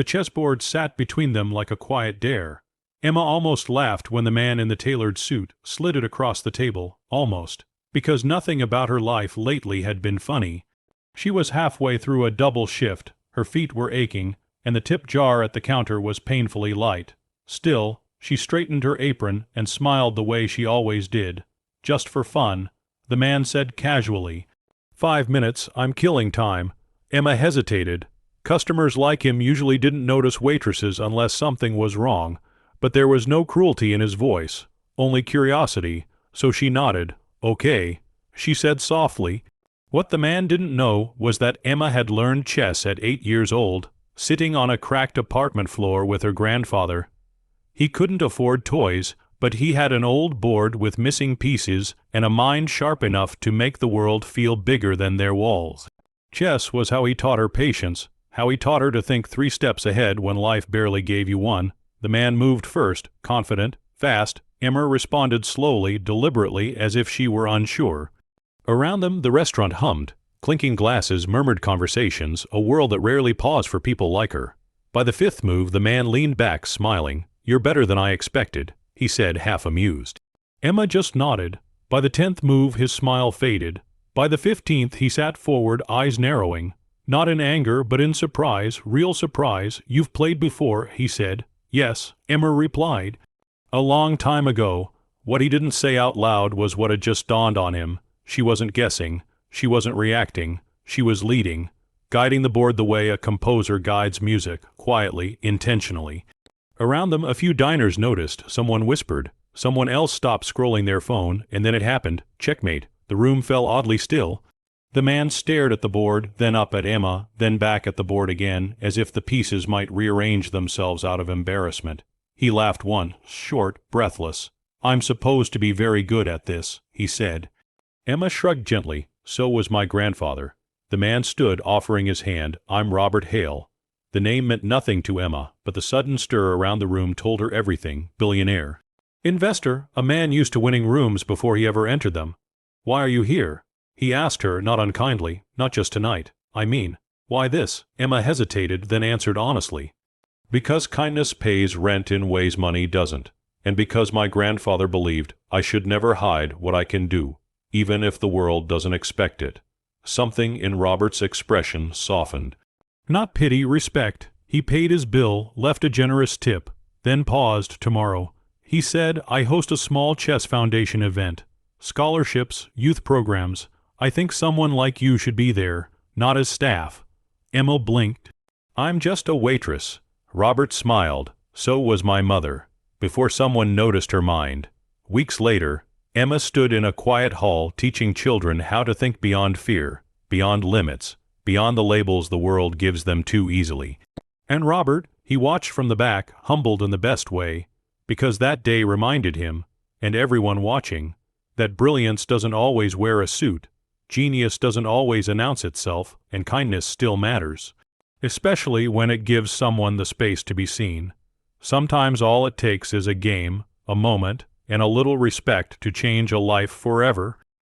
The chessboard sat between them like a quiet dare. Emma almost laughed when the man in the tailored suit slid it across the table, almost, because nothing about her life lately had been funny. She was halfway through a double shift, her feet were aching, and the tip jar at the counter was painfully light. Still, she straightened her apron and smiled the way she always did. Just for fun, the man said casually, "5 minutes, I'm killing time." Emma hesitated. Customers like him usually didn't notice waitresses unless something was wrong, but there was no cruelty in his voice, only curiosity, so she nodded. "Okay," she said softly. What the man didn't know was that Emma had learned chess at 8 years old, sitting on a cracked apartment floor with her grandfather. He couldn't afford toys, but he had an old board with missing pieces and a mind sharp enough to make the world feel bigger than their walls. Chess was how he taught her patience, how he taught her to think 3 steps ahead when life barely gave you one. The man moved first, confident, fast. Emma responded slowly, deliberately, as if she were unsure. Around them the restaurant hummed. Clinking glasses murmured conversations, a world that rarely paused for people like her. By the 5th move the man leaned back, smiling. "You're better than I expected," he said, half amused. Emma just nodded. By the 10th move his smile faded. By the 15th he sat forward, eyes narrowing. Not in anger, but in surprise, real surprise. "You've played before," he said. "Yes," Emma replied. A long time ago. What he didn't say out loud was what had just dawned on him. She wasn't guessing. She wasn't reacting. She was leading, guiding the board the way a composer guides music, quietly, intentionally. Around them a few diners noticed. Someone whispered. Someone else stopped scrolling their phone, and then it happened. Checkmate. The room fell oddly still. The man stared at the board, then up at Emma, then back at the board again, as if the pieces might rearrange themselves out of embarrassment. He laughed once, short, breathless. "I'm supposed to be very good at this," he said. Emma shrugged gently. "So was my grandfather." The man stood, offering his hand. "I'm Robert Hale." The name meant nothing to Emma, but the sudden stir around the room told her everything. Billionaire. Investor, a man used to winning rooms before he ever entered them. "Why are you here?" He asked her, not unkindly. "Not just tonight. I mean, why this?" Emma hesitated, then answered honestly. "Because kindness pays rent in ways money doesn't, and because my grandfather believed I should never hide what I can do, even if the world doesn't expect it." Something in Robert's expression softened. Not pity, respect. He paid his bill, left a generous tip, then paused. "Tomorrow," he said, "I host a small chess foundation event. Scholarships, youth programs. I think someone like you should be there, not as staff." Emma blinked. "I'm just a waitress." Robert smiled. "So was my mother," before someone noticed her mind. Weeks later, Emma stood in a quiet hall teaching children how to think beyond fear, beyond limits, beyond the labels the world gives them too easily. And Robert, he watched from the back, humbled in the best way, because that day reminded him, and everyone watching, that brilliance doesn't always wear a suit, genius doesn't always announce itself, and kindness still matters, especially when it gives someone the space to be seen. Sometimes all it takes is a game, a moment, and a little respect to change a life forever.